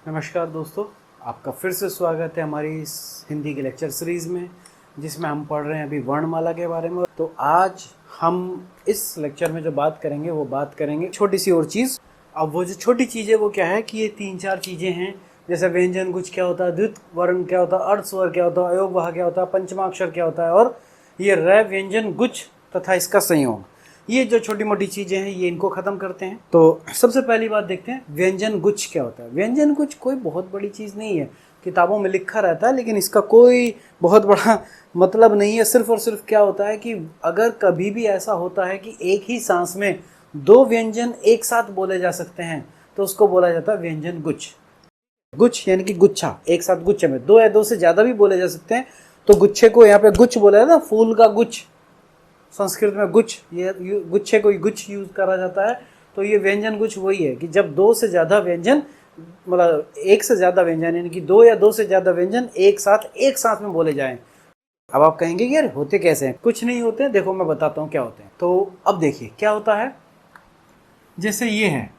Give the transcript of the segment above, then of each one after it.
नमस्कार दोस्तों, आपका फिर से स्वागत है हमारी इस हिंदी की लेक्चर सीरीज़ में, जिसमें हम पढ़ रहे हैं अभी वर्णमाला के बारे में। तो आज हम इस लेक्चर में जो बात करेंगे वो बात करेंगे छोटी सी और चीज़। अब वो जो छोटी चीज़ है वो क्या है कि ये 3-4 चीज़ें हैं, जैसे व्यंजन गुच्छ क्या होता है, द्वित वर्ण क्या होता है, अर्ध स्वर क्या होता है, अयोगवाह क्या होता है, पंचमाक्षर क्या होता है, और ये र व्यंजन गुच्छ तथा इसका संयोग। ये जो छोटी मोटी चीज़ें हैं ये इनको ख़त्म करते हैं। तो सबसे पहली बात देखते हैं व्यंजन गुच्छ क्या होता है। व्यंजन गुच्छ कोई बहुत बड़ी चीज़ नहीं है, किताबों में लिखा रहता है, लेकिन इसका कोई बहुत बड़ा मतलब नहीं है। सिर्फ और सिर्फ क्या होता है कि अगर कभी भी ऐसा होता है कि एक ही सांस में 2 व्यंजन एक साथ बोले जा सकते हैं तो उसको बोला जाता है व्यंजन गुच्छ। गुच्छ यानी कि गुच्छा, एक साथ गुच्छे में 2 या 2 से ज़्यादा भी बोले जा सकते हैं। तो गुच्छे को यहाँ पे गुच्छ बोला है ना, फूल का गुच्छ, संस्कृत में गुच्छ, ये गुच्छे को गुच्छ यूज करा जाता है। तो ये व्यंजन गुच्छ वही है कि जब 2 से ज़्यादा व्यंजन, मतलब 1 से ज़्यादा व्यंजन यानी कि 2 या 2 से ज़्यादा व्यंजन एक साथ में बोले जाएं। अब आप कहेंगे कि यार होते कैसे हैं? कुछ नहीं होते, देखो मैं बताता हूँ क्या होते हैं। तो अब देखिए क्या होता है। जैसे ये है,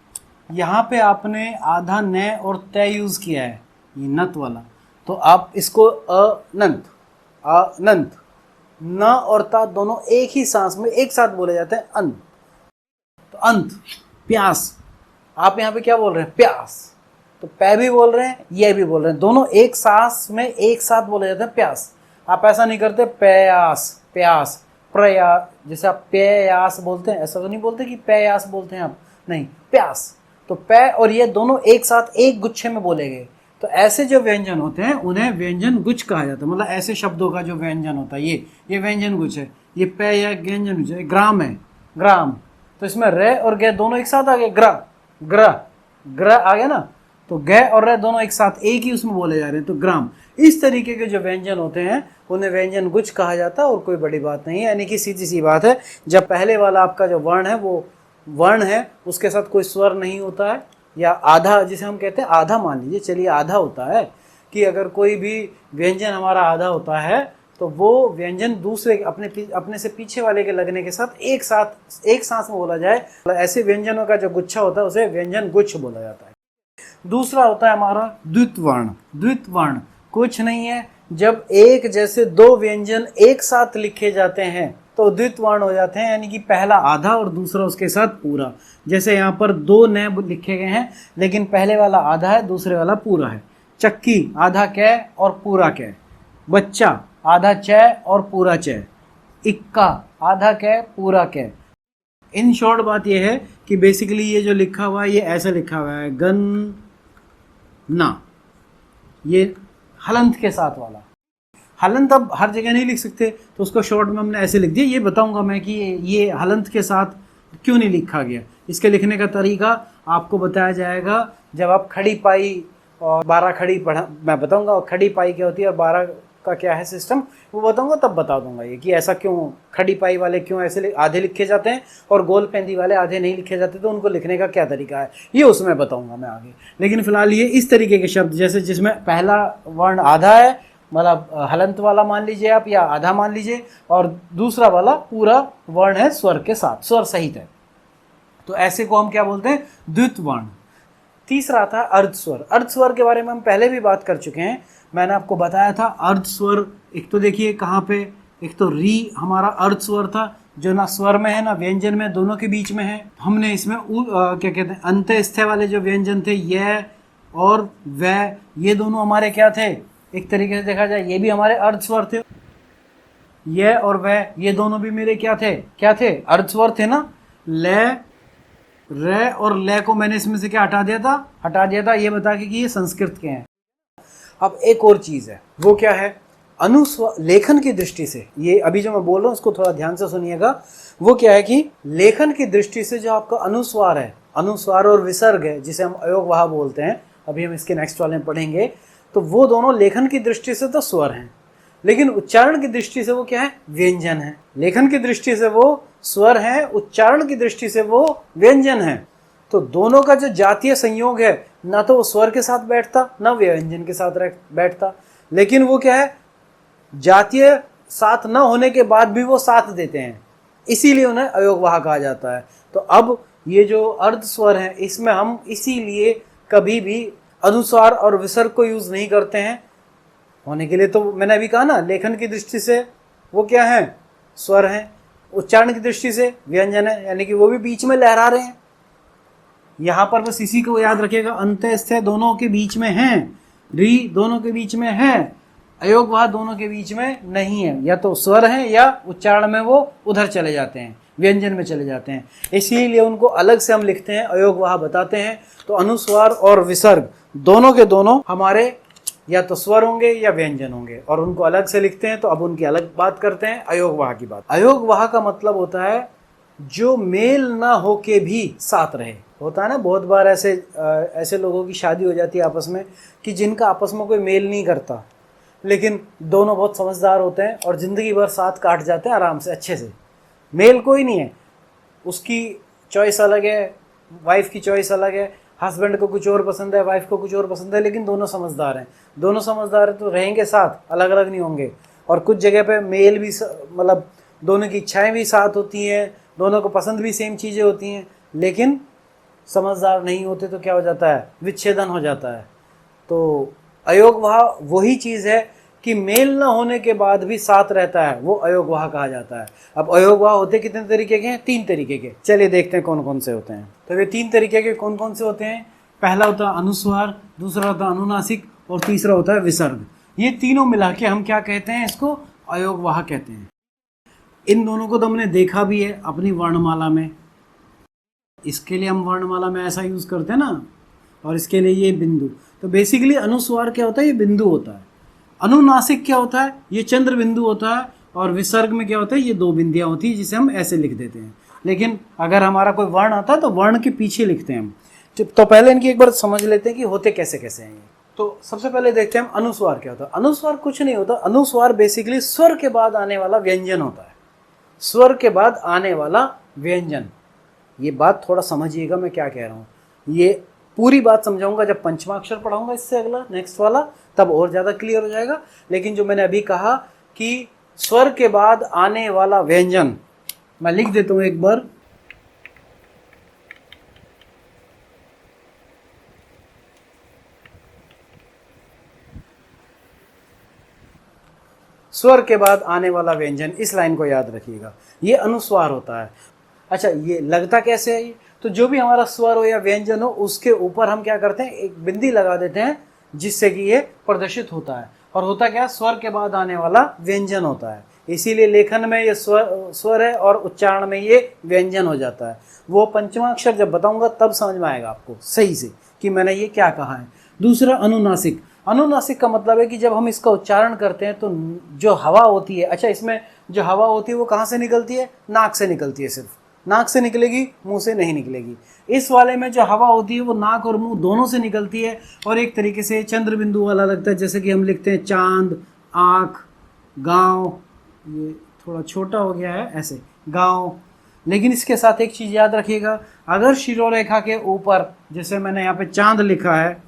यहाँ पे आपने आधा न और तय यूज किया है, ये नत वाला, तो आप इसको अनंत, अनंत, न और ता दोनों एक ही सांस में एक साथ बोले जाते हैं, अंत। तो अंत, प्यास, आप यहाँ पे क्या बोल रहे हैं? प्यास। तो पै भी बोल रहे हैं, ये भी बोल रहे हैं, दोनों एक सांस में एक साथ बोले जाते हैं, प्यास। आप ऐसा नहीं करते प्यास, प्यास, प्रयास, जैसे आप प्यास बोलते हैं ऐसा तो नहीं बोलते कि प्यास बोलते हैं आप, नहीं, प्यास। तो पै और ये दोनों एक साथ एक गुच्छे में बोले गए। तो ऐसे जो व्यंजन होते हैं उन्हें व्यंजन गुच्छ कहा जाता है। मतलब ऐसे शब्दों का जो व्यंजन होता है ये व्यंजन गुच्छ है। ये पे या व्यंजन गुच्छ है। ग्राम है, ग्राम, तो इसमें रे और गे दोनों एक साथ आ गए, ग्र, ग्र, ग्र आ गया ना। तो गे और रे दोनों एक साथ एक ही उसमें बोले जा रहे हैं, तो ग्राम। इस तरीके के जो व्यंजन होते हैं उन्हें व्यंजन गुच्छ कहा जाता है, और कोई बड़ी बात नहीं है। यानी कि सीधी सी बात है, जब पहले वाला आपका जो वर्ण है वो वर्ण है, उसके साथ कोई स्वर नहीं होता है, या आधा, जिसे हम कहते हैं आधा, मान लीजिए, चलिए आधा होता है कि अगर कोई भी व्यंजन हमारा आधा होता है तो वो व्यंजन दूसरे अपने से पीछे वाले के लगने के साथ एक सांस में बोला जाए, ऐसे व्यंजनों का जो गुच्छा होता है उसे व्यंजन गुच्छ बोला जाता है। दूसरा होता है हमारा द्वित वर्ण। द्वित वर्ण कुछ नहीं है, जब एक जैसे 2 व्यंजन एक साथ लिखे जाते हैं तो द्वित वर्ण हो जाते हैं, यानी कि पहला आधा और दूसरा उसके साथ पूरा। जैसे यहाँ पर 2 न लिखे गए हैं, लेकिन पहले वाला आधा है, दूसरे वाला पूरा है। चक्की, आधा कै और पूरा कै। बच्चा, आधा च और पूरा च। इक्का, आधा कै पूरा कै। इन शॉर्ट बात यह है कि बेसिकली ये जो लिखा हुआ है ये ऐसे लिखा हुआ है, गन ना, ये हलंत के साथ वाला। हलंत अब हर जगह नहीं लिख सकते, तो उसको शॉर्ट में हमने ऐसे लिख दिया। ये बताऊंगा मैं कि ये हलंत के साथ क्यों नहीं लिखा गया। इसके लिखने का तरीका आपको बताया जाएगा जब आप खड़ी पाई और 12 खड़ी पढ़ा, मैं बताऊंगा खड़ी पाई क्या होती है और 12 का क्या है सिस्टम, वो बताऊंगा, तब बता दूंगा ये कि ऐसा क्यों खड़ी पाई वाले क्यों ऐसे आधे लिखे जाते हैं और गोल पेंदी वाले आधे नहीं लिखे जाते, तो उनको लिखने का क्या तरीका है ये उसमें बताऊंगा मैं आगे। लेकिन फिलहाल ये इस तरीके के शब्द, जैसे जिसमें पहला वर्ण आधा है, मतलब हलंत वाला मान लीजिए आप, या आधा मान लीजिए, और दूसरा वाला पूरा वर्ण है स्वर के साथ, स्वर सहित है, तो ऐसे को हम क्या बोलते हैं? द्वित वर्ण। तीसरा था अर्धस्वर। अर्धस्वर के बारे में हम पहले भी बात कर चुके हैं, मैंने आपको बताया था अर्धस्वर। एक तो देखिए कहाँ पे, एक तो री हमारा अर्धस्वर था जो ना स्वर में है ना व्यंजन में, दोनों के बीच में है। हमने इसमें क्या कहते हैं, अंत्यस्थ वाले जो व्यंजन थे, यह और वह, ये दोनों हमारे क्या थे? एक तरीके से देखा जाए ये भी हमारे अर्धस्वर थे। यह और वह, ये दोनों भी मेरे क्या थे? क्या थे? अर्धस्वर थे ना। ले, रे और ले को मैंने इसमें से क्या हटा दिया था, ये बता के कि ये संस्कृत के हैं। अब एक और चीज है, वो क्या है? अनुस्वार। लेखन की दृष्टि से, ये अभी जो मैं बोल रहा हूँ उसको थोड़ा ध्यान से सुनिएगा। वो क्या है कि लेखन की दृष्टि से जो आपका अनुस्वार है, अनुस्वार और विसर्ग है, जिसे हम अयोगवाह बोलते हैं, अभी हम इसके नेक्स्ट वाले में पढ़ेंगे, तो वो दोनों लेखन की दृष्टि से तो स्वर हैं, लेकिन उच्चारण की दृष्टि से वो क्या है? व्यंजन है। लेखन की दृष्टि से वो स्वर है, उच्चारण की दृष्टि से वो व्यंजन है। तो दोनों का जो जातीय संयोग है, ना तो वो स्वर के साथ बैठता ना व्यंजन के साथ बैठता, लेकिन वो क्या है? जातीय साथ न होने के बाद भी वो साथ देते हैं, इसीलिए उन्हें अयोगवाह कहा जाता है। तो अब ये जो अर्ध स्वर है, इसमें हम इसीलिए कभी भी अनुस्वार और विसर्ग को यूज नहीं करते हैं। होने के लिए तो मैंने अभी कहा ना, लेखन की दृष्टि से वो क्या है, स्वर है। उच्चारण की दृष्टि से व्यंजन है, यानी कि वो भी बीच में लहरा रहे हैं। यहां पर बस इसी को याद रखिएगा, अंत्य स्थ दोनों के बीच में है, री दोनों के बीच में है, अयोगवाह दोनों के बीच में नहीं है। या तो स्वर है या उच्चारण में वो उधर चले जाते हैं, व्यंजन में चले जाते हैं, इसीलिए उनको अलग से हम लिखते हैं, अयोगवाह बताते हैं। तो अनुस्वार और विसर्ग दोनों के दोनों हमारे या तो स्वर होंगे या व्यंजन होंगे, और उनको अलग से लिखते हैं। तो अब उनकी अलग बात करते हैं, अयोगवाह की बात। अयोगवाह का मतलब होता है जो मेल ना होके भी साथ रहे। होता है ना, बहुत बार ऐसे लोगों की शादी हो जाती है आपस में कि जिनका आपस में कोई मेल नहीं करता, लेकिन दोनों बहुत समझदार होते हैं और ज़िंदगी भर साथ काट जाते हैं आराम से, अच्छे से। मेल कोई नहीं है, उसकी चॉइस अलग है, वाइफ की चॉइस अलग है, हस्बैंड को कुछ और पसंद है, वाइफ को कुछ और पसंद है, लेकिन दोनों समझदार हैं। दोनों समझदार हैं तो रहेंगे साथ, अलग अलग नहीं होंगे। और कुछ जगह पे मेल भी, मतलब दोनों की इच्छाएं भी साथ होती हैं, दोनों को पसंद भी सेम चीज़ें होती हैं, लेकिन समझदार नहीं होते तो क्या हो जाता है, विच्छेदन हो जाता है। तो अयोगवाह वही चीज़ है कि मेल न होने के बाद भी साथ रहता है, वो अयोगवाह कहा जाता है। अब अयोगवाह होते कितने तरीके के हैं? 3 तरीके के। चलिए देखते हैं कौन कौन से होते हैं। तो ये 3 तरीके के कौन कौन से होते हैं? पहला होता है अनुस्वार, दूसरा होता है अनुनासिक, और तीसरा होता है विसर्ग। ये तीनों मिला के हम क्या कहते हैं? इसको अयोगवाह कहते हैं। इन दोनों को तो हमने देखा भी है अपनी वर्णमाला में। इसके लिए हम वर्णमाला में ऐसा यूज करते हैं ना, और इसके लिए ये बिंदु। तो बेसिकली अनुस्वार क्या होता है? ये बिंदु होता है। अनुनासिक क्या होता है? ये चंद्र बिंदु होता है। और विसर्ग में क्या होता है? ये 2 बिंदियां होती है, जिसे हम ऐसे लिख देते हैं। लेकिन अगर हमारा कोई वर्ण आता है तो वर्ण के पीछे लिखते हैं हम। तो पहले इनकी एक बार समझ लेते हैं कि होते कैसे कैसे हैं ये। तो सबसे पहले देखते हैं हम अनुस्वार क्या होता है। अनुस्वार कुछ नहीं होता। अनुस्वार बेसिकली स्वर के बाद आने वाला व्यंजन होता है। स्वर के बाद आने वाला व्यंजन। ये बात थोड़ा समझिएगा मैं क्या कह रहा हूँ। ये पूरी बात समझाऊंगा जब पंचमाक्षर पढ़ाऊंगा, इससे अगला नेक्स्ट वाला, तब और ज़्यादा क्लियर हो जाएगा। लेकिन जो मैंने अभी कहा कि स्वर के बाद आने वाला व्यंजन, मैं लिख देता हूँ एक बार। स्वर के बाद आने वाला व्यंजन, इस लाइन को याद रखिएगा, ये अनुस्वार होता है। अच्छा, ये लगता कैसे है? ये तो जो भी हमारा स्वर हो या व्यंजन हो, उसके ऊपर हम क्या करते हैं? एक बिंदी लगा देते हैं, जिससे कि ये प्रदर्शित होता है। और होता क्या? स्वर के बाद आने वाला व्यंजन होता है। इसीलिए लेखन में ये स्वर है और उच्चारण में ये व्यंजन हो जाता है। वो पंचमाक्षर जब बताऊंगा तब समझ में आएगा आपको सही से कि मैंने ये क्या कहा है। दूसरा अनुनासिक। अनुनासिक का मतलब है कि जब हम इसका उच्चारण करते हैं तो जो हवा होती है, अच्छा इसमें जो हवा होती है वो कहाँ से निकलती है? नाक से निकलती है। सिर्फ नाक से निकलेगी, मुंह से नहीं निकलेगी। इस वाले में जो हवा होती है वो नाक और मुंह दोनों से निकलती है, और एक तरीके से चंद्र बिंदु वाला लगता है। जैसे कि हम लिखते हैं चांद, आँख, गाँव। ये थोड़ा छोटा हो गया है ऐसे, गाँव। लेकिन इसके साथ एक चीज़ याद रखिएगा, अगर शिरोरेखा के ऊपर, जैसे मैंने यहाँ पे चांद लिखा है,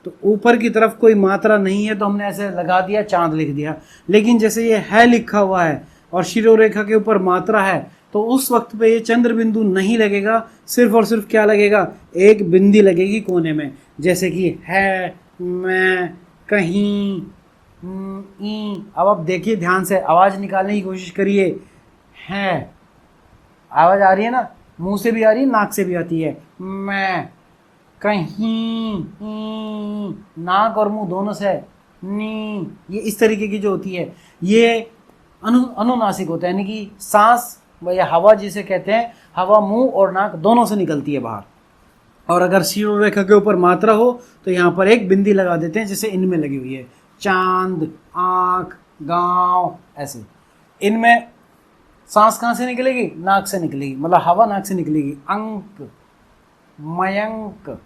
तो ऊपर की तरफ कोई मात्रा नहीं है तो हमने ऐसे लगा दिया, चांद लिख दिया। लेकिन जैसे ये है लिखा हुआ है और शिरोरेखा के ऊपर मात्रा है, तो उस वक्त पे ये चंद्र बिंदु नहीं लगेगा। सिर्फ और सिर्फ क्या लगेगा? एक बिंदी लगेगी कोने में, जैसे कि है, मैं, कहीं, ई। अब आप देखिए ध्यान से, आवाज़ निकालने की कोशिश करिए। है, आवाज़ आ रही है ना, मुंह से भी आ रही है, नाक से भी आती है। मैं, कहीं, नाक और मुंह दोनों से, नी। ये इस तरीके की जो होती है, ये अनुनासिक होता है, यानी कि सांस या हवा जिसे कहते हैं, हवा मुंह और नाक दोनों से निकलती है बाहर। और अगर शिरोरेखा के ऊपर मात्रा हो तो यहाँ पर एक बिंदी लगा देते हैं, जैसे इनमें लगी हुई है, चांद, आँख, गाँव, ऐसे। इनमें सांस कहाँ से निकलेगी? नाक से निकलेगी, मतलब हवा नाक से निकलेगी। अंक, मयंक,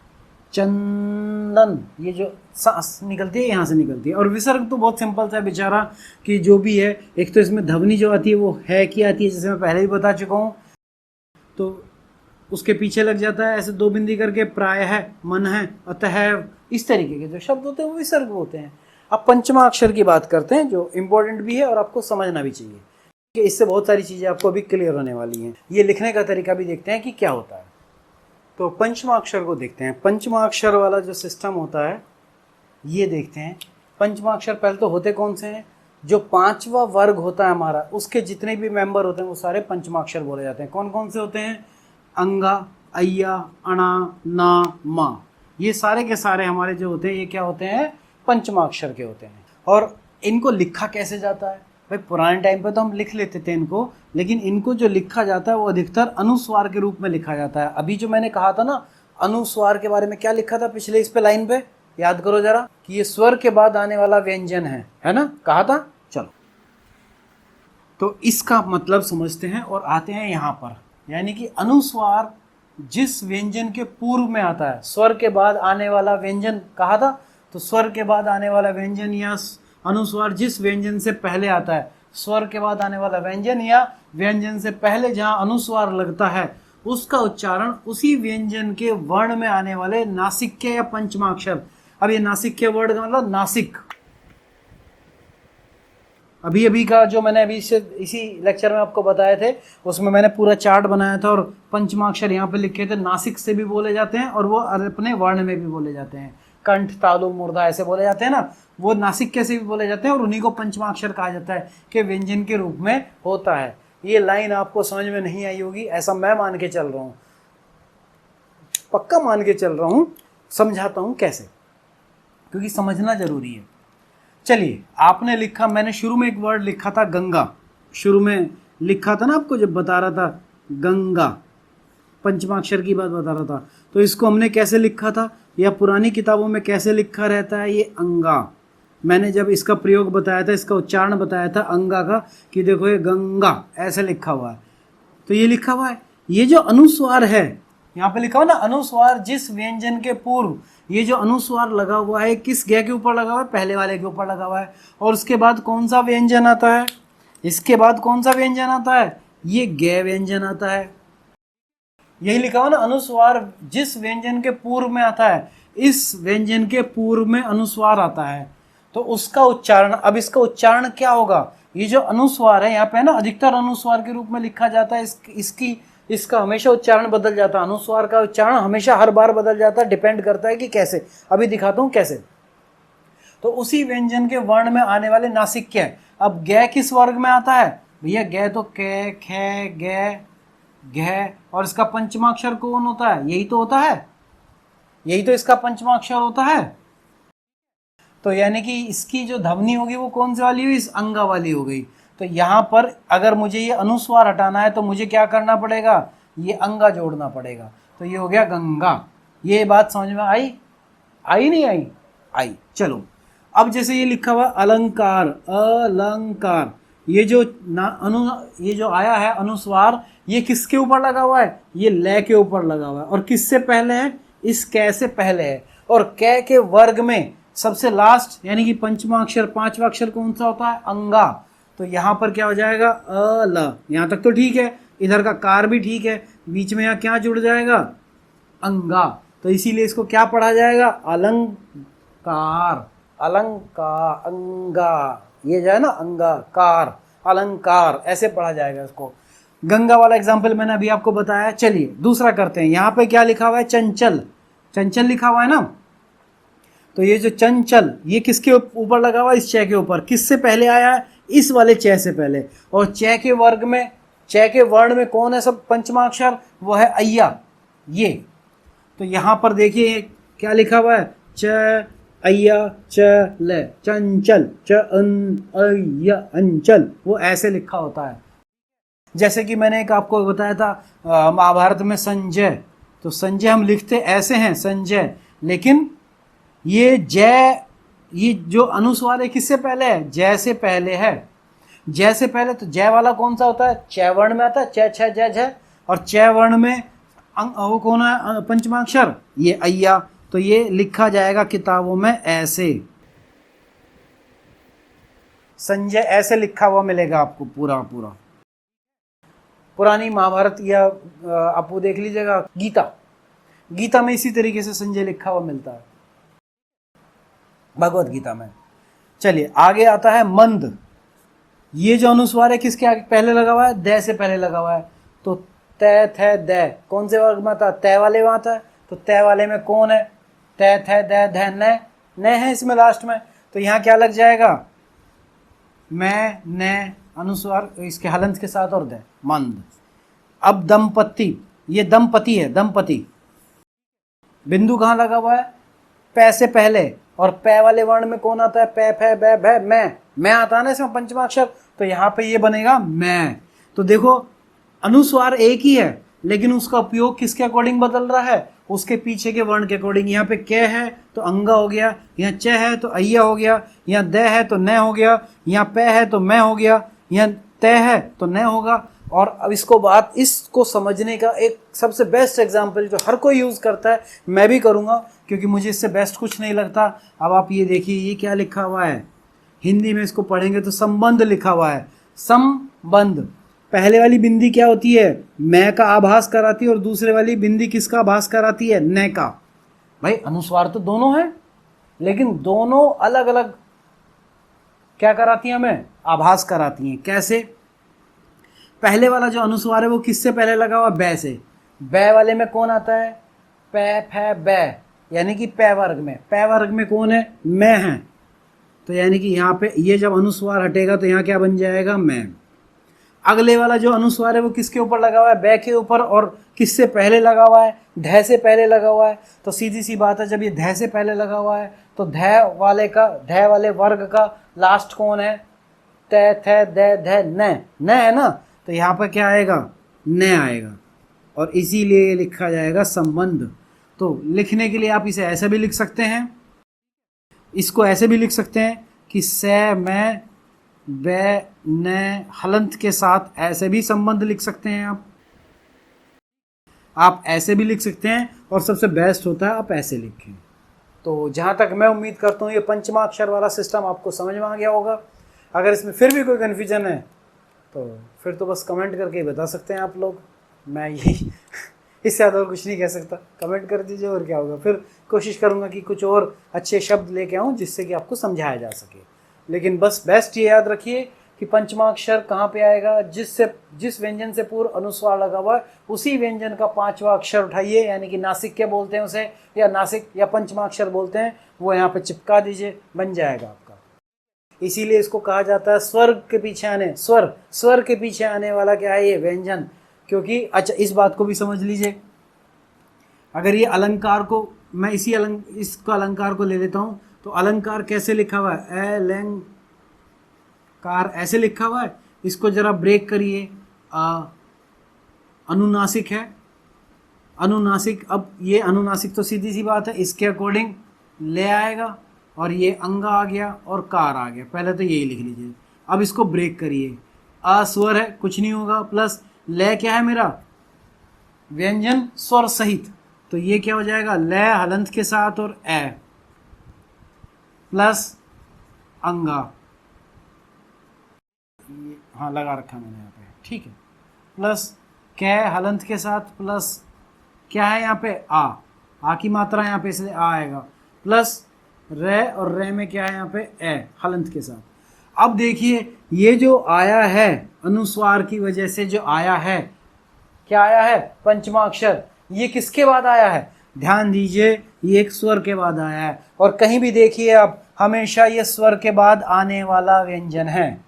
चंदन, ये जो सांस निकलती है यहाँ से निकलती है। और विसर्ग तो बहुत सिंपल सा है बेचारा, कि जो भी है, एक तो इसमें ध्वनि जो आती है वो है की आती है, जैसे मैं पहले भी बता चुका हूँ। तो उसके पीछे लग जाता है ऐसे 2 बिंदी करके, प्राय है, मन है, अतः, इस तरीके के जो शब्द होते हैं वो विसर्ग होते हैं। अब पंचमा अक्षर की बात करते हैं, जो इम्पोर्टेंट भी है और आपको समझना भी चाहिए, कि इससे बहुत सारी चीज़ें आपको अभी क्लियर होने वाली हैं। ये लिखने का तरीका भी देखते हैं कि क्या होता है। तो पंचमा अक्षर को देखते हैं। पंचमा अक्षर वाला जो सिस्टम होता है ये देखते हैं। पंचमा अक्षर पहले तो होते कौन से हैं? जो पांचवा वर्ग होता है हमारा, उसके जितने भी मेंबर होते हैं वो सारे पंचमा अक्षर बोले जाते हैं। कौन कौन से होते हैं? अंगा, अय्या, अणा, ना, मा, ये सारे के सारे हमारे जो होते हैं ये क्या होते हैं? पंचमा अक्षर के होते हैं। और इनको लिखा कैसे जाता है? भाई पुराने टाइम पे तो हम लिख लेते थे इनको, लेकिन इनको जो लिखा जाता है वो अधिकतर अनुस्वार के रूप में लिखा जाता है। अभी जो मैंने कहा था ना अनुस्वार के बारे में, क्या लिखा था पिछले इस पे लाइन पे, याद करो जरा, कि ये स्वर के बाद आने वाला व्यंजन है ना, कहा था। चलो तो इसका मतलब समझते हैं और आते हैं यहाँ पर। यानी कि अनुस्वार जिस व्यंजन के पूर्व में आता है, स्वर के बाद आने वाला व्यंजन कहा था, तो स्वर के बाद आने वाला व्यंजन या अनुस्वार जिस व्यंजन से पहले आता है, स्वर के बाद आने वाला व्यंजन या व्यंजन से पहले जहां अनुस्वार लगता है, उसका उच्चारण उसी व्यंजन के वर्ण में आने वाले नासिक्य या पंचमा अक्षर। अब ये नासिक्य वर्ड का मतलब नासिक, अभी अभी का जो मैंने अभी इसी लेक्चर में आपको बताए थे, उसमें मैंने पूरा चार्ट बनाया था और पंचमाक्षर यहाँ पे लिखे थे। नासिक से भी बोले जाते हैं और वो अपने वर्ण में भी बोले जाते हैं। कंठ, तालु, मूर्धा ऐसे बोले जाते हैं ना, वो नासिक कैसे भी बोले जाते हैं और उन्हीं को पंचमाक्षर कहा जाता है कि व्यंजन के रूप में होता है। ये लाइन आपको समझ में नहीं आई होगी, ऐसा मैं मान के चल रहा हूँ, पक्का मान के चल रहा हूँ। समझाता हूँ कैसे, क्योंकि समझना जरूरी है। चलिए, आपने लिखा, मैंने शुरू में एक वर्ड लिखा था गंगा, शुरू में लिखा था ना आपको जब बता रहा था गंगा, पंचमाक्षर की बात बता रहा था, तो इसको हमने कैसे लिखा था या पुरानी किताबों में कैसे लिखा रहता है? ये अंगा। मैंने जब इसका प्रयोग बताया था, इसका उच्चारण बताया था अंगा का, कि देखो ये गंगा ऐसे लिखा हुआ है, तो ये लिखा हुआ है। ये जो अनुस्वार है यहाँ पे लिखा हुआ ना, अनुस्वार जिस व्यंजन के पूर्व, ये जो अनुस्वार लगा हुआ है किस ग के ऊपर लगा हुआ है? पहले वाले के ऊपर लगा हुआ है। और उसके बाद कौन सा व्यंजन आता है? इसके बाद कौन सा व्यंजन आता है? ये ग व्यंजन आता है। यही लिखा हुआ ना, अनुस्वार जिस व्यंजन के पूर्व में आता है, इस व्यंजन के पूर्व में अनुस्वार आता है, तो उसका उच्चारण, अब इसका उच्चारण क्या होगा? ये जो अनुस्वार है यहाँ पे ना, अधिकतर अनुस्वार के रूप में लिखा जाता है। इसका हमेशा उच्चारण बदल जाता है। अनुस्वार का उच्चारण हमेशा हर बार बदल जाता है, डिपेंड करता है कि कैसे। अभी दिखाता हूँ कैसे। तो उसी व्यंजन के वर्ण में आने वाले नासिक्य है। अब ग किस वर्ग में आता है भैया? ग तो क, ख, ग, घ, और इसका पंचमाक्षर कौन होता है? यही तो होता है, यही तो इसका पंचमाक्षर होता है। तो यानी कि इसकी जो ध्वनि होगी वो कौन सी वाली हुई? इस अंगा वाली हो गई। तो यहाँ पर अगर मुझे ये अनुस्वार हटाना है तो मुझे क्या करना पड़ेगा? ये अंगा जोड़ना पड़ेगा। तो ये हो गया गंगा। ये बात समझ में आई? आई नहीं आई? आई। चलो, अब जैसे ये लिखा हुआ अलंकार, अलंकार, ये जो आया है अनुस्वार, ये किसके ऊपर लगा हुआ है? ये ल के ऊपर लगा हुआ है। और किससे पहले है? इस क से पहले है। और क के वर्ग में सबसे लास्ट यानी कि पंचमा अक्षर, पांचवा अक्षर कौन सा होता है? अंगा। तो यहाँ पर क्या हो जाएगा? अल। यहाँ तक तो ठीक है, इधर का कार भी ठीक है, बीच में यहाँ क्या जुड़ जाएगा? अंगा। तो इसीलिए इसको क्या पढ़ा जाएगा? अलंकार। अलंकार, अंगा, ये जो है ना अंगा, कार, अलंकार, ऐसे पढ़ा जाएगा इसको। गंगा वाला एग्जाम्पल मैंने अभी आपको बताया। चलिए दूसरा करते हैं। यहाँ पे क्या लिखा हुआ है? चंचल। चंचल लिखा हुआ है ना, तो ये जो चंचल, ये किसके ऊपर लगा हुआ है? इस च के ऊपर। किससे पहले आया है? इस वाले च से पहले। और च के वर्ग में, च के वर्ण में कौन है सब पंचमाक्षर? वो है अय्या, ये। तो यहाँ पर देखिए क्या लिखा हुआ है? च, अय्या, च, ल, चंचल, च, अय्या, अंचल, वो ऐसे लिखा होता है। जैसे कि मैंने एक आपको बताया था महाभारत में संजय, तो संजय हम लिखते ऐसे हैं संजय, लेकिन ये जय, ये जो अनुस्वार है किससे पहले है? जय से पहले है। जय से पहले, तो जय वाला कौन सा होता है? च वर्ण में आता है, च, छ, ज, झ। और च वर्ण में वो कौन है पंचमाक्षर? ये अय्या। तो ये लिखा जाएगा किताबों में ऐसे, संजय ऐसे लिखा हुआ मिलेगा आपको पूरा पूरा। पुरानी महाभारत या आप वो देख लीजिएगा गीता, गीता में इसी तरीके से संजय लिखा हुआ मिलता है, भगवत गीता में। चलिए आगे आता है मंद। ये जो अनुस्वार है किसके आगे पहले लगा हुआ है? द से पहले लगा हुआ है। तो तै थे दै कौन से वर्ग में आता? तय वाले में आता है। तो तय वाले में कौन है? तै थे दै धै न, न है इसमें लास्ट में। तो यहाँ क्या लग जाएगा? मैं न अनुस्वार इसके हलंत के साथ और दे मंद। अब दंपति, ये दंपति है, दंपति। बिंदु कहाँ लगा हुआ है? पै से पहले। और पै वाले वर्ण में कौन आता है? पै फै बै भै मैं आता है ना इसमें पंचमा अक्षर। तो यहाँ पे ये बनेगा मैं। तो देखो अनुस्वार एक ही है लेकिन उसका उपयोग किसके अकॉर्डिंग बदल रहा है? उसके पीछे के वर्ण के अकॉर्डिंग। यहाँ पे क है तो अंगा हो गया, यहाँ च है तो अय्या हो गया, यहाँ द है तो न हो गया, यहाँ पै है तो मैं हो गया, यहाँ तय है तो न होगा। और अब इसको समझने का एक सबसे बेस्ट एग्जाम्पल जो हर कोई यूज़ करता है, मैं भी करूँगा क्योंकि मुझे इससे बेस्ट कुछ नहीं लगता। अब आप ये देखिए, ये क्या लिखा हुआ है हिंदी में, इसको पढ़ेंगे तो संबंध लिखा हुआ है। संबंध, पहले वाली बिंदी क्या होती है? मैं का आभास कराती है और दूसरे वाली बिंदी किसका आभास कराती है? न का। भाई अनुस्वार तो दोनों है लेकिन दोनों अलग अलग क्या कराती है? हमें आभास कराती हैं। कैसे? पहले वाला जो अनुस्वार है वो किससे पहले लगा हुआ? बै से। बै वाले में कौन आता है? पै फै बै, यानी कि पै वर्ग में। पै वर्ग में कौन है? मैं है। तो यानी कि यहाँ पे ये जब अनुस्वार हटेगा तो यहाँ क्या बन जाएगा? मैं। अगले वाला जो अनुस्वार है वो किसके ऊपर लगा हुआ है? बै के ऊपर। और किससे पहले लगा हुआ है? ढै से पहले लगा हुआ है। तो सीधी सी बात है, जब ये ढै से पहले लगा हुआ है तो ढै वाले वर्ग का लास्ट कौन है? तै थे दै धै न है ना। तो यहाँ पर क्या आएगा? न आएगा और इसीलिए ये लिखा जाएगा संबंध। तो लिखने के लिए आप इसे ऐसे भी लिख सकते हैं, इसको ऐसे भी लिख सकते हैं कि से मैं बै न हलंत के साथ ऐसे भी संबंध लिख सकते हैं। आप ऐसे भी लिख सकते हैं और सबसे बेस्ट होता है आप ऐसे लिखें। तो जहाँ तक मैं उम्मीद करता हूँ ये पंचमा अक्षर वाला सिस्टम आपको समझ में आ गया होगा। अगर इसमें फिर भी कोई कन्फ्यूजन है तो फिर तो बस कमेंट करके ही बता सकते हैं आप लोग। मैं ये इससे ज़्यादा और कुछ नहीं कह सकता। कमेंट कर दीजिए और क्या होगा। फिर कोशिश करूँगा कि कुछ और अच्छे शब्द लेके आऊँ जिससे कि आपको समझाया जा सके। लेकिन बस बेस्ट ये याद रखिए कि पंचमा अक्षर कहाँ पे आएगा? जिस व्यंजन से पूर्व अनुस्वार लगा हुआ है उसी व्यंजन का पांचवा अक्षर उठाइए, यानी कि नासिक क्या बोलते हैं उसे, या नासिक या पंचमा अक्षर बोलते हैं, वो यहाँ पे चिपका दीजिए, बन जाएगा आपका। इसीलिए इसको कहा जाता है स्वर के पीछे आने, स्वर के पीछे आने वाला क्या है? ये व्यंजन। क्योंकि अच्छा इस बात को भी समझ लीजिए, अगर ये अलंकार को मैं इसको अलंकार को ले लेता हूँ तो अलंकार कैसे लिखा हुआ है? अलंकार ऐसे लिखा हुआ है। इसको जरा ब्रेक करिए, अनुनासिक है, अनुनासिक। अब ये अनुनासिक तो सीधी सी बात है, इसके अकॉर्डिंग ले आएगा और ये अंगा आ गया और कार आ गया। पहले तो यही लिख लीजिए। अब इसको ब्रेक करिए, अस्वर है, कुछ नहीं होगा, प्लस लय क्या है मेरा? व्यंजन स्वर सहित। तो ये क्या हो जाएगा? लय हलंत के साथ और ए प्लस अंगा। हाँ लगा रखा मैंने यहाँ पे, ठीक है। प्लस कै हलंत के साथ, प्लस क्या है यहाँ पे? आ की मात्रा यहाँ पे इसलिए आ आएगा, प्लस रे, और रे में क्या है यहाँ पे? ए हलंत के साथ। अब देखिए ये जो आया है अनुस्वार की वजह से जो आया है, क्या आया है? पंचमा अक्षर। ये किसके बाद आया है? ध्यान दीजिए, ये एक स्वर के बाद आया है। और कहीं भी देखिए आप, हमेशा ये स्वर के बाद आने वाला व्यंजन है,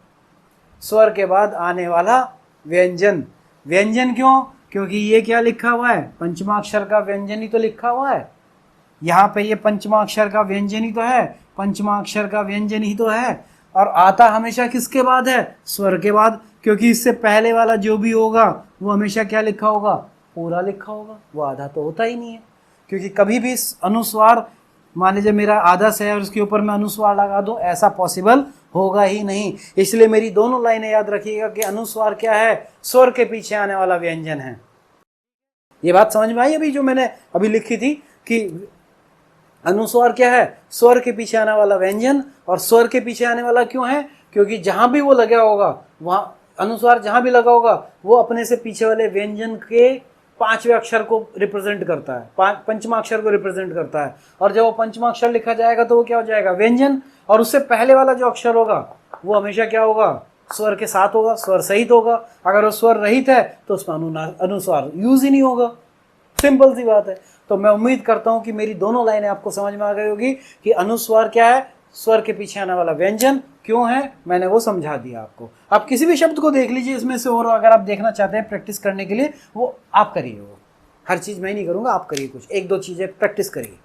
स्वर के बाद आने वाला व्यंजन। व्यंजन क्यों? क्योंकि ये क्या लिखा हुआ है? पंचमा अक्षर का व्यंजन ही तो लिखा हुआ है। यहाँ पे ये पंचमा अक्षर का व्यंजन ही तो है, पंचमा अक्षर का व्यंजन ही तो है। और आता हमेशा किसके बाद है? स्वर के बाद। क्योंकि इससे पहले वाला जो भी होगा वो हमेशा क्या लिखा होगा? पूरा लिखा होगा, वो आधा तो होता ही नहीं है। क्योंकि कभी भी अनुस्वार, मान लीजिए मेरा आधा से है और उसके ऊपर मैं अनुस्वार लगा दूं, ऐसा पॉसिबल होगा ही नहीं। इसलिए मेरी दोनों लाइनें याद रखिएगा कि अनुस्वार क्या है? स्वर के पीछे आने वाला व्यंजन है। ये बात समझ में आई अभी जो मैंने अभी लिखी थी कि अनुस्वार क्या है? स्वर के पीछे आने वाला व्यंजन। और स्वर के पीछे आने वाला क्यों है? क्योंकि जहां भी वो लगा होगा, वहां अनुस्वार जहां भी लगा होगा वो अपने से पीछे वाले व्यंजन के पांचवें अक्षर को रिप्रेजेंट करता है, पंचमा अक्षर को रिप्रेजेंट करता है। और जब वो पंचमा अक्षर लिखा जाएगा तो वो क्या हो जाएगा? व्यंजन। और उससे पहले वाला जो अक्षर होगा वो हमेशा क्या होगा? स्वर के साथ होगा, स्वर सहित होगा। अगर वो स्वर रहित है तो उसमें अनुस्वार यूज ही नहीं होगा। सिंपल सी बात है। तो मैं उम्मीद करता हूं कि मेरी दोनों लाइनें आपको समझ में आ गई होगी कि अनुस्वार क्या है, स्वर के पीछे आने वाला व्यंजन क्यों है, मैंने वो समझा दिया आपको। आप किसी भी शब्द को देख लीजिए इसमें से, और अगर आप देखना चाहते हैं प्रैक्टिस करने के लिए, वो आप करिए। वो हर चीज मैं नहीं करूंगा, आप करिए, कुछ एक दो चीजें प्रैक्टिस करिए।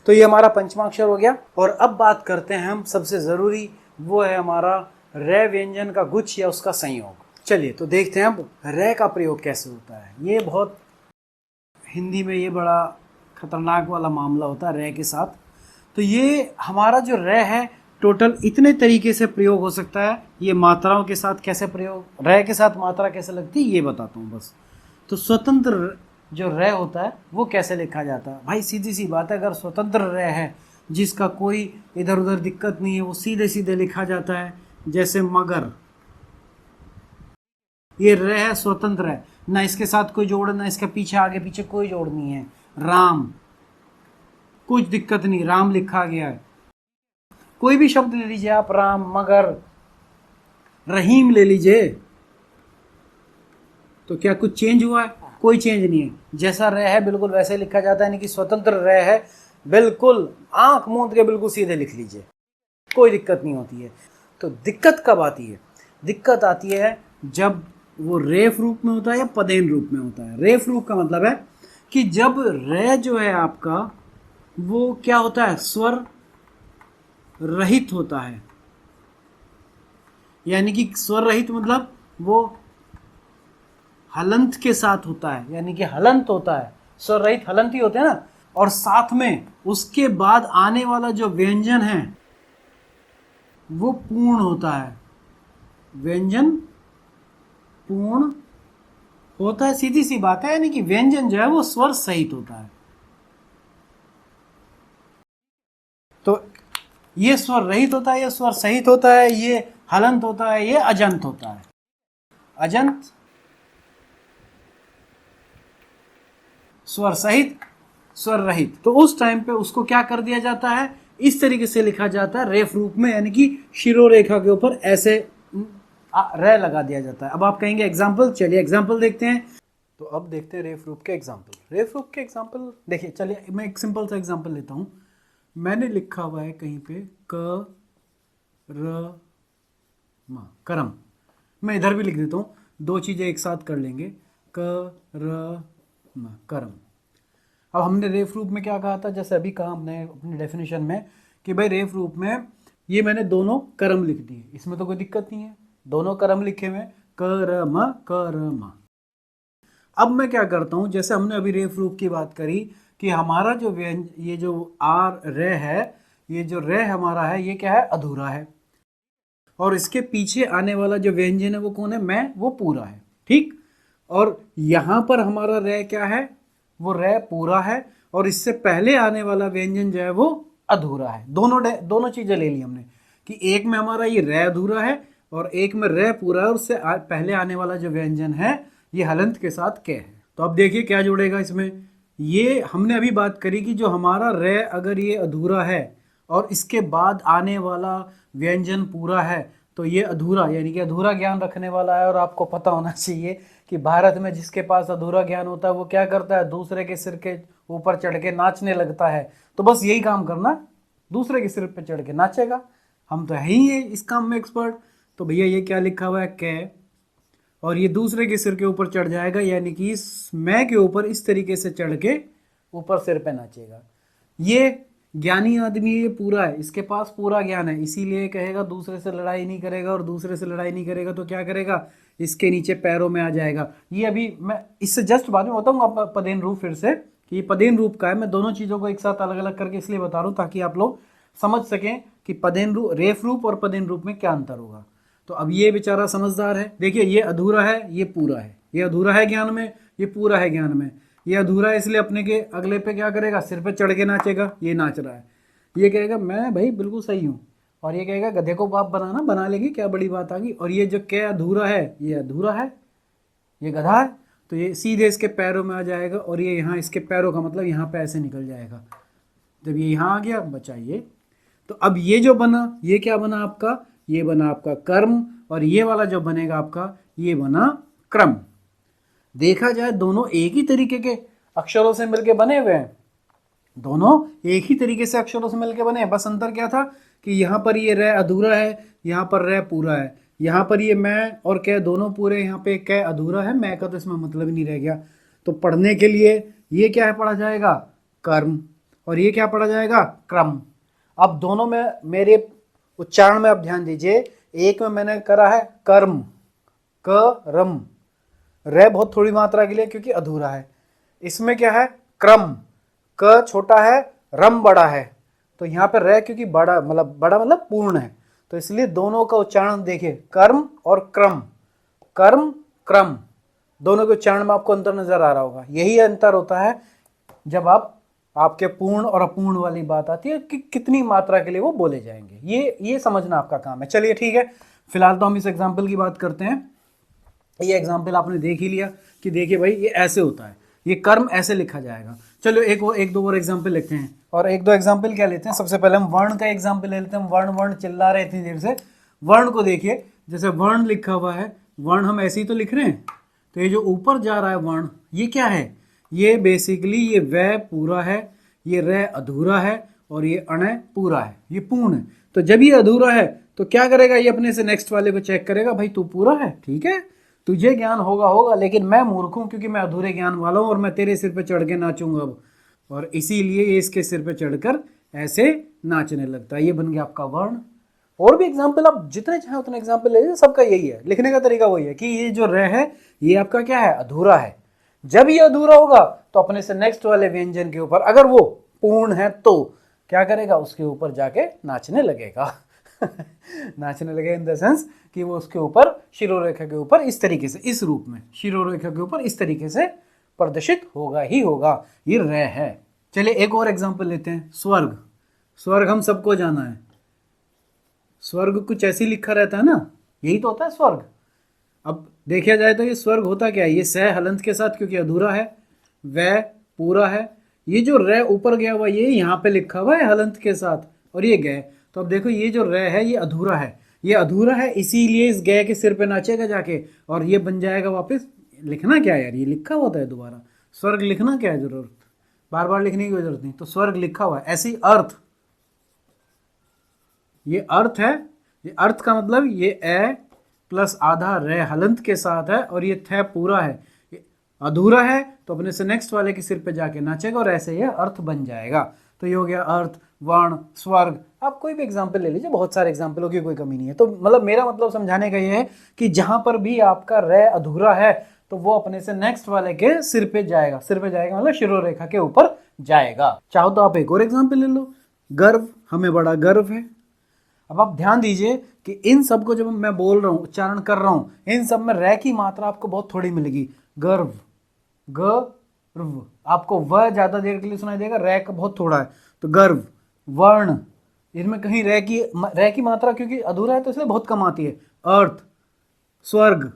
तो ये हमारा पंचमाक्षर हो गया। और अब बात करते हैं हम सबसे जरूरी, वो है हमारा रे व्यंजन का गुच्छ या उसका संयोग। चलिए तो देखते हैं अब रे का प्रयोग कैसे होता है। ये बहुत हिंदी में ये बड़ा खतरनाक वाला मामला होता है रे के साथ। तो ये हमारा जो रे है टोटल इतने तरीके से प्रयोग हो सकता है। ये मात्राओं के साथ कैसे प्रयोग, रे के साथ मात्रा कैसे लगती है ये बताता हूँ बस। तो स्वतंत्र जो रे होता है वो कैसे लिखा जाता है भाई, सीधी सी बात है। अगर स्वतंत्र रे है जिसका कोई इधर उधर दिक्कत नहीं है, वो सीधे सीधे लिखा जाता है। जैसे मगर, ये रे है, स्वतंत्र है, ना इसके साथ कोई जोड़, ना इसके पीछे आगे पीछे कोई जोड़ नहीं है। राम, कुछ दिक्कत नहीं, राम लिखा गया है। कोई भी शब्द ले लीजिए आप, राम, मगर, रहीम ले लीजिए, तो क्या कुछ चेंज हुआ है? कोई चेंज नहीं है। जैसा रे है बिल्कुल वैसे लिखा जाता है, यानी कि स्वतंत्र रे है, बिल्कुल आंख मूंद के बिल्कुल सीधे लिख लीजिए, कोई दिक्कत नहीं होती है। तो दिक्कत कब आती है? दिक्कत आती है जब वो रेफ रूप में होता है या पदेन रूप में होता है। रेफ रूप का मतलब है कि जब रे जो है आपका वो क्या होता है, स्वर रहित होता है। यानी कि स्वर रहित मतलब वो हलंत के साथ होता है, यानी कि हलंत होता है, स्वर रहित हलंत ही होते हैं ना। और साथ में उसके बाद आने वाला जो व्यंजन है वो पूर्ण होता है, व्यंजन पूर्ण होता है, सीधी सी बात है। यानी कि व्यंजन जो है वो स्वर सहित होता है। तो ये स्वर रहित होता है, ये स्वर सहित होता है, ये हलंत होता है, ये अजंत होता है। अजंत, स्वर सहित, स्वर रहित। तो उस टाइम पे उसको क्या कर दिया जाता है, इस तरीके से लिखा जाता है रेफ रूप में, यानी कि शिरोरेखा के ऊपर ऐसे रे लगा दिया जाता है। अब आप कहेंगे एग्जाम्पल, चलिए एग्जाम्पल देखते हैं। तो अब देखते हैं रेफ रूप के एग्जाम्पल। रेफ रूप के एग्जाम्पल देखिए, चलिए मैं एक सिंपल सा एग्जाम्पल लेता हूं। मैंने लिखा हुआ है कहीं पे क र म, करम। मैं इधर भी लिख देता हूं, दो चीजें एक साथ कर लेंगे, क र म, करम। अब हमने रेफ रूप में क्या कहा था, जैसे अभी कहा हमने अपनी डेफिनेशन में कि भाई रेफ रूप में ये मैंने दोनों कर्म लिख दिए, इसमें तो कोई दिक्कत नहीं है, दोनों कर्म लिखे हुए करम करम। अब मैं क्या करता हूं, जैसे हमने अभी रेफ रूप की बात करी कि हमारा जो ये जो आर रे है, ये जो रे हमारा है ये क्या है, अधूरा है। और इसके पीछे आने वाला जो व्यंजन है वो कौन है, मैं, वो पूरा है, ठीक। और यहां पर हमारा रे क्या है, वो रे पूरा है, और इससे पहले आने वाला व्यंजन जो है वो अधूरा है। दोनों चीजें ले ली हमने कि एक में हमारा ये रे अधूरा है और एक में रे पूरा है, और उससे पहले आने वाला जो व्यंजन है ये हलंत के साथ के है। तो अब देखिए क्या जुड़ेगा इसमें। ये हमने अभी बात करी कि जो हमारा रे अगर ये अधूरा है और इसके बाद आने वाला व्यंजन पूरा है, तो ये अधूरा, यानी कि अधूरा ज्ञान रखने वाला है। और आपको पता होना चाहिए कि भारत में जिसके पास अधूरा ज्ञान होता है वो क्या करता है, दूसरे के सिर के ऊपर चढ़ के नाचने लगता है। तो बस यही काम करना, दूसरे के सिर पे चढ़ के नाचेगा। हम तो है ही है इस काम में एक्सपर्ट। तो भैया ये क्या लिखा हुआ है, कै, और ये दूसरे के सिर के ऊपर चढ़ जाएगा, यानी कि इस मैं के ऊपर इस तरीके से चढ़ के ऊपर सिर पे नाचेगा। ये ज्ञानी आदमी, ये पूरा है, इसके पास पूरा ज्ञान है, इसीलिए कहेगा दूसरे से लड़ाई नहीं करेगा, और दूसरे से लड़ाई नहीं करेगा तो क्या करेगा, इसके नीचे पैरों में आ जाएगा। ये अभी मैं इससे जस्ट बाद में बताऊंगा पदेन रूप फिर से कि ये पदेन रूप का है। मैं दोनों चीज़ों को एक साथ अलग अलग करके इसलिए बता रहा हूँ ताकि आप लोग समझ सकें कि पदेन रूप, रेफ रूप और पदेन रूप में क्या अंतर होगा। तो अब ये बेचारा समझदार है, देखिए ये अधूरा है, ये पूरा है, ये अधूरा है ज्ञान में, ये पूरा है ज्ञान में। ये अधूरा है इसलिए अपने के अगले पे क्या करेगा, सिर पे चढ़ के नाचेगा, ये नाच रहा है। ये कहेगा मैं भाई बिल्कुल सही हूँ, और ये कहेगा गधे को बाप बनाना, बना लेगी, क्या बड़ी बात आ गई। और ये जो क्या अधूरा है, ये अधूरा है, ये गधा है, तो ये सीधे इसके पैरों में आ जाएगा, और ये यहाँ इसके पैरों का मतलब यहाँ पे ऐसे निकल जाएगा। जब ये यहाँ आ गया बचा ये। तो अब ये जो बना, ये क्या बना आपका, ये बना आपका कर्म, और ये वाला जो बनेगा आपका ये बना क्रम। देखा जाए दोनों एक ही तरीके के अक्षरों से मिलके बने हुए हैं, दोनों एक ही तरीके से अक्षरों से मिलके बने हैं, बस अंतर क्या था कि यहाँ पर ये र अधूरा है, यहाँ पर र पूरा है, यहाँ पर ये मैं और कै दोनों पूरे, यहाँ पे कै अधूरा है, मैं का तो इसमें मतलब ही नहीं रह गया। तो पढ़ने के लिए ये क्या है पढ़ा जाएगा कर्म, और ये क्या पढ़ा जाएगा क्रम। अब दोनों में मेरे उच्चारण में अब ध्यान दीजिए, एक में मैंने करा है कर्म करम, रे बहुत थोड़ी मात्रा के लिए क्योंकि अधूरा है। इसमें क्या है क्रम, क छोटा है रम बड़ा है, तो यहाँ पर रे क्योंकि बड़ा मतलब पूर्ण है, तो इसलिए दोनों का उच्चारण देखिए कर्म और क्रम, कर्म क्रम, दोनों के उच्चारण में आपको अंतर नजर आ रहा होगा। यही अंतर होता है जब आपके पूर्ण और अपूर्ण वाली बात आती है कि कितनी मात्रा के लिए वो बोले जाएंगे, ये समझना आपका काम है। चलिए ठीक है, फिलहाल तो हम इस एग्जाम्पल की बात करते हैं। ये एग्जाम्पल आपने देख ही लिया कि देखिए भाई ये ऐसे होता है, ये कर्म ऐसे लिखा जाएगा। चलो एक दो और एग्जाम्पल लिखते हैं, और एक दो एग्जाम्पल क्या लेते हैं। सबसे पहले हम वर्ण का एग्जाम्पल ले लेते हैं। वर्ण चिल्ला रहे इतनी देर से, वर्ण को देखिए, जैसे वर्ण लिखा हुआ है, वर्ण हम ऐसे ही तो लिख रहे हैं, तो ये जो ऊपर जा रहा है वर्ण, ये क्या है, ये बेसिकली ये वै पूरा है, ये रे अधूरा है, और ये अण पूरा है, ये पूर्ण है। तो जब ये अधूरा है तो क्या करेगा, ये अपने से नेक्स्ट वाले को चेक करेगा, भाई तू पूरा है, ठीक है, तुझे ज्ञान होगा, लेकिन मैं मूर्ख हूं क्योंकि मैं अधूरे ज्ञान वाला हूं और मैं तेरे सिर पे चढ़ के नाचूंगा अब, और इसीलिए ये इसके सिर पे चढ़कर ऐसे नाचने लगता है। ये बन गया आपका वर्ण। और भी एग्जाम्पल आप जितने चाहे उतने एग्जाम्पल ले लीजिए, सबका यही है, लिखने का तरीका वही है कि ये जो र है ये आपका क्या है, अधूरा है। जब ये अधूरा होगा तो अपने से नेक्स्ट वाले व्यंजन के ऊपर, अगर वो पूर्ण है तो क्या करेगा, उसके ऊपर जाके नाचने लगेगा नाचने लगेगा इन द सेंस कि वो उसके ऊपर शिरोरेखा के ऊपर इस तरीके से, इस रूप में शिरोरेखा के ऊपर इस तरीके से प्रदर्शित होगा ही होगा। ये र है। चलिए एक और एग्जांपल लेते हैं। स्वर्ग, स्वर्ग हम सबको जाना है, स्वर्ग कुछ ऐसे लिखा रहता है ना, यही तो होता है स्वर्ग। अब देखा जाए तो ये स्वर्ग होता क्या है, ये सह हलंत के साथ क्योंकि अधूरा है, वह पूरा है, ये जो र ऊपर गया हुआ ये यहाँ पे लिखा हुआ है हलंत के साथ, और ये गए। तो अब देखो ये जो र है ये अधूरा है, ये अधूरा है, इसीलिए इस गए के सिर पे नाचेगा जाके, और ये बन जाएगा वापस। लिखना क्या है यार, ये लिखा होता है दोबारा, स्वर्ग लिखना क्या है जरूरत, बार बार लिखने की जरूरत नहीं, तो स्वर्ग लिखा हुआ है। ऐसे ही अर्थ, ये अर्थ है, ये अर्थ का मतलब ये ए प्लस आधा रे हलंत के साथ है, और ये थे पूरा है, ये अधूरा है, तो अपने से नेक्स्ट वाले के सिर पे जाके नाचेगा और ऐसे ये अर्थ बन जाएगा। तो ये हो गया अर्थ, वर्ण, स्वर्ग। आप कोई भी एग्जाम्पल ले लीजिए, बहुत सारे एग्जाम्पलों की कोई कमी नहीं है। तो मतलब मेरा मतलब समझाने का ये है कि जहां पर भी आपका रे अधूरा है तो वो अपने से नेक्स्ट वाले के सिर पे जाएगा, सिर पे जाएगा मतलब शिरोरेखा के ऊपर जाएगा। चाहो तो आप एक और एग्जाम्पल ले लो, गर्व, हमें बड़ा गर्व है। अब आप ध्यान दीजिए कि इन सब को जब मैं बोल रहा हूँ, उच्चारण कर रहा हूँ, इन सब में रे की मात्रा आपको बहुत थोड़ी मिलेगी। गर्व, गर्व, आपको वह ज्यादा देर के लिए सुनाई देगा, रे का बहुत थोड़ा है। तो गर्व, वर्ण, इनमें कहीं रे की मात्रा क्योंकि अधूरा है तो इसलिए बहुत कम आती है। अर्थ, स्वर्ग,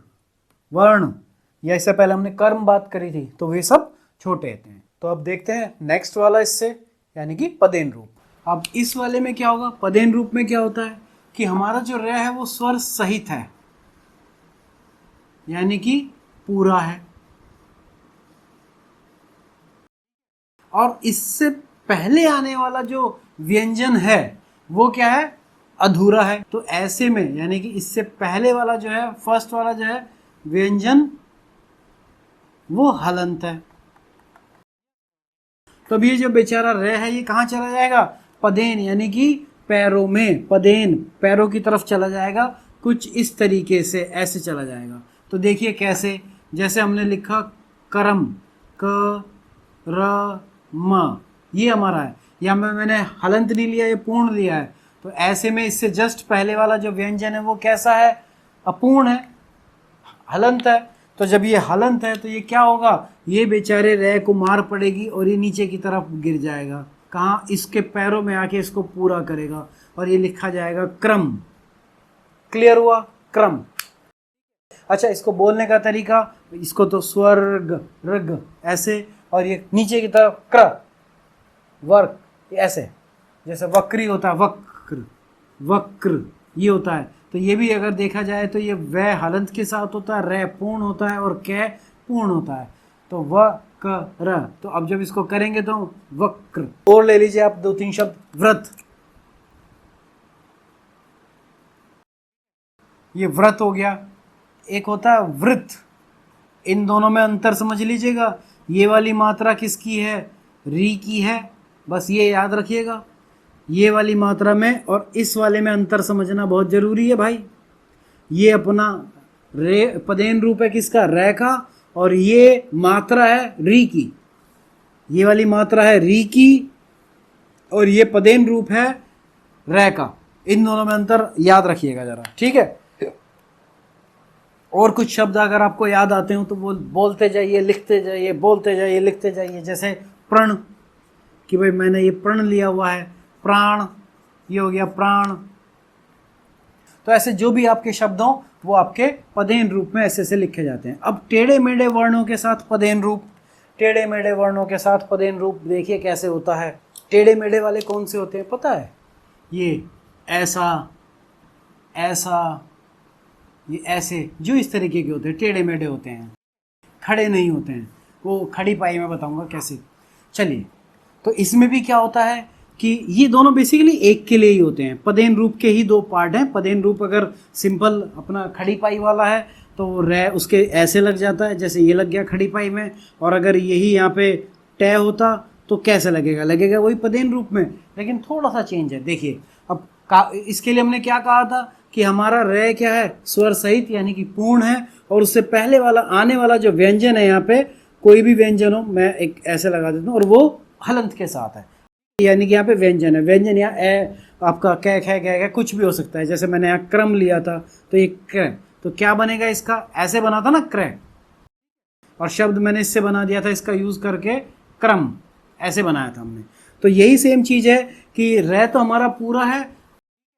वर्ण, या इससे पहले हमने कर्म बात करी थी, तो वे सब छोटे होते हैं। तो अब देखते हैं नेक्स्ट वाला इससे, यानी कि पदेन रूप। अब इस वाले में क्या होगा, पदेन रूप में क्या होता है कि हमारा जो रे है वो स्वर सहित है, यानी कि पूरा है, और इससे पहले आने वाला जो व्यंजन है वो क्या है, अधूरा है। तो ऐसे में यानी कि इससे पहले वाला जो है, फर्स्ट वाला जो है व्यंजन, वो हलंत है। तो अब ये जो बेचारा रे है ये कहाँ चला जाएगा, पदेन, यानी कि पैरों में, पदेन पैरों की तरफ चला जाएगा, कुछ इस तरीके से ऐसे चला जाएगा। तो देखिए कैसे, जैसे हमने लिखा करम, क र म, ये हमारा है, या मैंने हलंत नहीं लिया, ये पूर्ण लिया है। तो ऐसे में इससे जस्ट पहले वाला जो व्यंजन है वो कैसा है, अपूर्ण है, हलंत है। तो जब ये हलंत है तो ये क्या होगा, ये बेचारे रे को मार पड़ेगी और ये नीचे की तरफ गिर जाएगा, कहाँ, इसके पैरों में आके इसको पूरा करेगा, और ये लिखा जाएगा क्रम। क्लियर हुआ, क्रम। अच्छा, इसको बोलने का तरीका, इसको तो स्वर्ग, रग ऐसे, और ये नीचे की तरफ क्र, वर्क, ऐसे, जैसे वक्री होता है, वक्र, वक्र ये होता है, तो ये भी अगर देखा जाए तो ये व हलंत के साथ होता है, रे पूर्ण होता है और कै पूर्ण होता है, तो व क र। तो अब जब इसको करेंगे तो वक्र। और ले लीजिए आप 2-3 शब्द। व्रत, ये व्रत हो गया। एक होता है वृत, इन दोनों में अंतर समझ लीजिएगा। ये वाली मात्रा किसकी है? री की है, बस ये याद रखिएगा। ये वाली मात्रा में और इस वाले में अंतर समझना बहुत जरूरी है भाई। ये अपना रे पदेन रूप है किसका? रे का, और ये मात्रा है री की। ये वाली मात्रा है री की और ये पदेन रूप है रे का। इन दोनों में अंतर याद रखिएगा जरा, ठीक है। और कुछ शब्द अगर आपको याद आते हो तो वो बोलते जाइए, लिखते जाइए, बोलते जाइए, लिखते जाइए। जैसे प्रण, कि भाई मैंने ये प्रण लिया हुआ है। प्राण, ये हो गया प्राण। तो ऐसे जो भी आपके शब्द हों वो आपके पदेन रूप में ऐसे ऐसे लिखे जाते हैं। अब टेढ़े मेढ़े वर्णों के साथ पदेन रूप, टेढ़े मेढ़े वर्णों के साथ पदेन रूप देखिए कैसे होता है। टेढ़े मेढ़े वाले कौन से होते हैं पता है? ये ऐसा, ऐसा, ये ऐसे, जो इस तरीके के होते हैं टेढ़े मेढ़े होते हैं, खड़े नहीं होते हैं। वो खड़ी पाई में बताऊंगा कैसे। चलिए, तो इसमें भी क्या होता है कि ये दोनों बेसिकली एक के लिए ही होते हैं। पदेन रूप के ही दो पार्ट हैं। पदेन रूप अगर सिंपल अपना खड़ी पाई वाला है तो वो रे उसके ऐसे लग जाता है, जैसे ये लग गया खड़ी पाई में। और अगर यही यहाँ पे टे होता तो कैसे लगेगा? लगेगा वही पदेन रूप में, लेकिन थोड़ा सा चेंज है। देखिए अब इसके लिए हमने क्या कहा था कि हमारा रे क्या है? स्वर सहित यानी कि पूर्ण है, और उससे पहले वाला आने वाला जो व्यंजन है, यहाँ पे कोई भी व्यंजन हो, मैं एक ऐसे लगा देता हूँ, और वो हलंत के साथ है, यानी कि यहाँ पे व्यंजन है। व्यंजन यहाँ ए आपका कै खे कै कुछ भी हो सकता है। जैसे मैंने यहाँ क्रम लिया था तो ये क्रय, तो क्या बनेगा इसका? ऐसे बना था ना क्रय, और शब्द मैंने इससे बना दिया था इसका यूज करके क्रम, ऐसे बनाया था हमने। तो यही सेम चीज है कि रे तो हमारा पूरा है,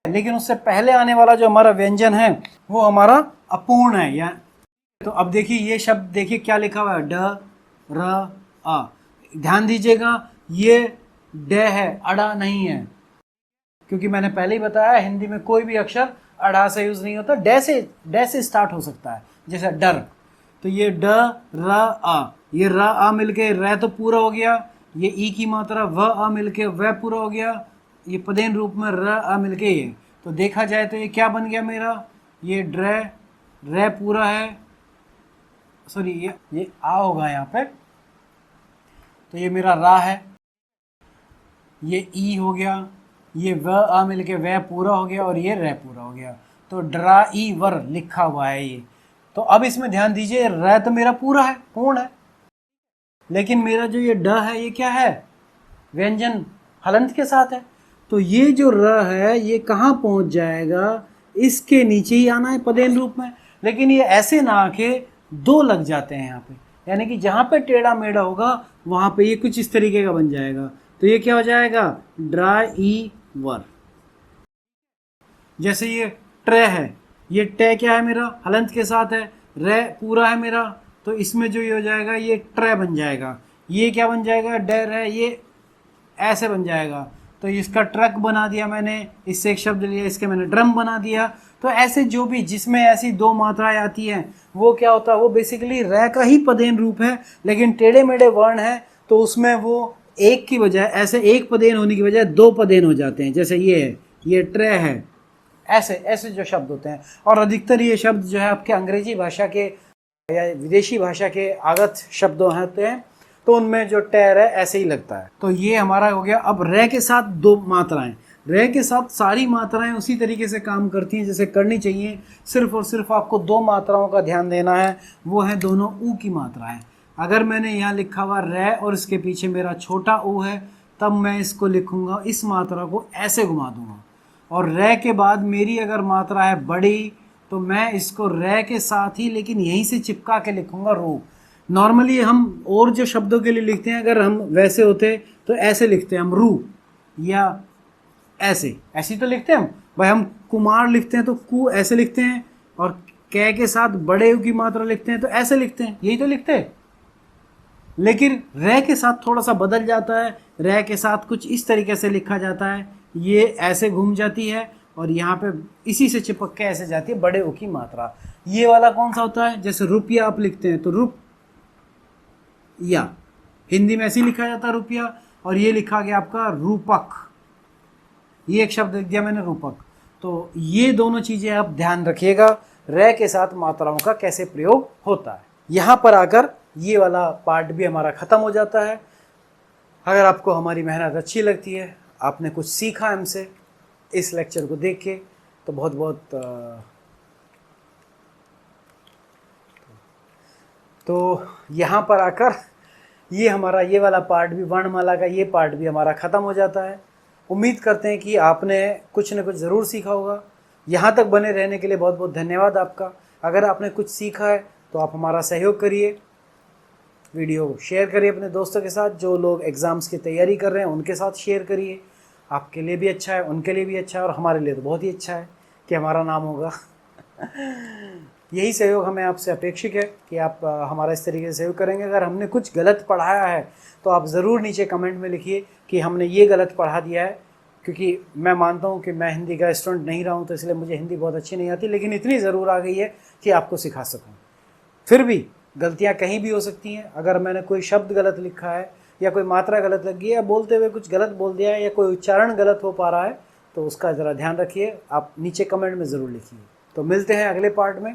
लेकिन उससे पहले आने वाला जो हमारा व्यंजन है वो हमारा अपूर्ण है। या तो अब देखिए ये शब्द देखिए क्या लिखा हुआ है, ड र आ। ध्यान दीजिएगा ये ड है, अड़ा नहीं है, क्योंकि मैंने पहले ही बताया हिंदी में कोई भी अक्षर अड़ा से यूज नहीं होता, डे से स्टार्ट हो सकता है। जैसे डर, तो ये ड र आ, ये र आ मिलके र तो पूरा हो गया। ये ई की मात्रा व आ मिलके व पूरा हो गया। ये पदेन रूप में र आ मिलके ये, तो देखा जाए तो ये क्या बन गया मेरा? ये ड्रे, रे पूरा है, सॉरी ये आ होगा यहाँ पे, तो ये मेरा रा है। ये ई हो गया, ये व आ मिलके व पूरा हो गया, और ये रे पूरा हो गया। तो ड्रा ई वर लिखा हुआ है ये। तो अब इसमें ध्यान दीजिए, रे तो मेरा पूरा है, पूर्ण है, लेकिन मेरा जो ये ड है ये क्या है? व्यंजन हलंत के साथ है। तो ये जो र है ये कहाँ पहुंच जाएगा? इसके नीचे ही आना है पदेन रूप में। लेकिन ये ऐसे ना आके दो लग जाते हैं यहाँ पे, यानी कि जहाँ पे टेढ़ा मेढ़ा होगा वहाँ पे ये कुछ इस तरीके का बन जाएगा। तो ये क्या हो जाएगा? ड्रा ई वर। जैसे ये ट्रे है, ये टे क्या है मेरा? हलंत के साथ है, रे पूरा है मेरा, तो इसमें जो ये हो जाएगा ये ट्रे बन जाएगा। ये क्या बन जाएगा? डेर है, ये ऐसे बन जाएगा। तो इसका ट्रक बना दिया मैंने, इससे एक शब्द लिया, इसके मैंने ड्रम बना दिया। तो ऐसे जो भी जिसमें ऐसी दो मात्राएं आती हैं वो क्या होता है? वो बेसिकली रे का ही पदेन रूप है, लेकिन टेढ़े मेढ़े वर्ण है तो उसमें वो एक की बजाय ऐसे एक पदेन होने की बजाय दो पदेन हो जाते हैं। जैसे ये है, ये ट्रे है, ऐसे ऐसे जो शब्द होते हैं। और अधिकतर ये शब्द जो है आपके अंग्रेजी भाषा के या विदेशी भाषा के आगत शब्द होते हैं, तो उनमें जो टेर है ऐसे ही लगता है। तो ये हमारा हो गया। अब रे के साथ दो मात्राएं, रे के साथ सारी मात्राएं उसी तरीके से काम करती हैं जैसे करनी चाहिए। सिर्फ और सिर्फ आपको दो मात्राओं का ध्यान देना है, वो है दोनों ऊ की मात्राएं। अगर मैंने यहाँ लिखा हुआ रे और इसके पीछे मेरा छोटा ऊ है, तब मैं इसको लिखूंगा, इस मात्रा को ऐसे घुमा दूंगा। और रे के बाद मेरी अगर मात्रा है बड़ी, तो मैं इसको रे के साथ ही लेकिन यहीं से चिपका के लिखूंगा रू। नॉर्मली हम और जो शब्दों के लिए लिखते हैं, अगर हम वैसे होते तो ऐसे लिखते हैं हम रू, या ऐसे तो लिखते हैं हम भाई। हम कुमार लिखते हैं तो कु ऐसे लिखते हैं, और कै के साथ बड़े की मात्रा लिखते हैं तो ऐसे लिखते हैं, यही तो लिखते हैं। लेकिन रे के साथ थोड़ा सा बदल जाता है, रे के साथ कुछ इस तरीके से लिखा जाता है, ये ऐसे घूम जाती है और यहाँ पे इसी से चिपक के ऐसे जाती है बड़े ऊ की मात्रा। ये वाला कौन सा होता है? जैसे रुपया आप लिखते हैं तो रुप या, हिंदी में ऐसे ही लिखा जाता है रुपया, और ये लिखा गया आपका रूपक। ये एक शब्द लिख दिया मैंने रूपक। तो ये दोनों चीजें आप ध्यान रखिएगा, रे के साथ मात्राओं का कैसे प्रयोग होता है। यहाँ पर आकर ये वाला पार्ट भी हमारा खत्म हो जाता है। अगर आपको हमारी मेहनत अच्छी लगती है, आपने कुछ सीखा हमसे इस लेक्चर को देख के, तो बहुत बहुत तो यहाँ पर आकर ये हमारा ये वाला पार्ट भी, वर्णमाला का ये पार्ट भी हमारा ख़त्म हो जाता है। उम्मीद करते हैं कि आपने कुछ न कुछ ज़रूर सीखा होगा। यहाँ तक बने रहने के लिए बहुत बहुत धन्यवाद आपका। अगर आपने कुछ सीखा है तो आप हमारा सहयोग करिए, वीडियो शेयर करिए अपने दोस्तों के साथ। जो लोग एग्ज़ाम्स की तैयारी कर रहे हैं उनके साथ शेयर करिए। आपके लिए भी अच्छा है, उनके लिए भी अच्छा है, और हमारे लिए तो बहुत ही अच्छा है कि हमारा नाम होगा। यही सहयोग हमें आपसे अपेक्षित है कि आप हमारा इस तरीके से सहयोग करेंगे। अगर हमने कुछ गलत पढ़ाया है तो आप ज़रूर नीचे कमेंट में लिखिए कि हमने ये गलत पढ़ा दिया है, क्योंकि मैं मानता हूँ कि मैं हिंदी का स्टूडेंट नहीं रहा हूँ, तो इसलिए मुझे हिंदी बहुत अच्छी नहीं आती, लेकिन इतनी ज़रूर आ गई है कि आपको सिखा सकूँ। फिर भी गलतियाँ कहीं भी हो सकती हैं। अगर मैंने कोई शब्द गलत लिखा है या कोई मात्रा गलत लगी है या बोलते हुए कुछ गलत बोल दिया है या कोई उच्चारण गलत हो पा रहा है, तो उसका ज़रा ध्यान रखिए। आप नीचे कमेंट में ज़रूर लिखिए। तो मिलते हैं अगले पार्ट में,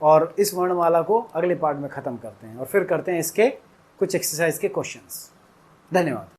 और इस वर्णमाला को अगले पार्ट में ख़त्म करते हैं, और फिर करते हैं इसके कुछ एक्सरसाइज के क्वेश्चंस। धन्यवाद।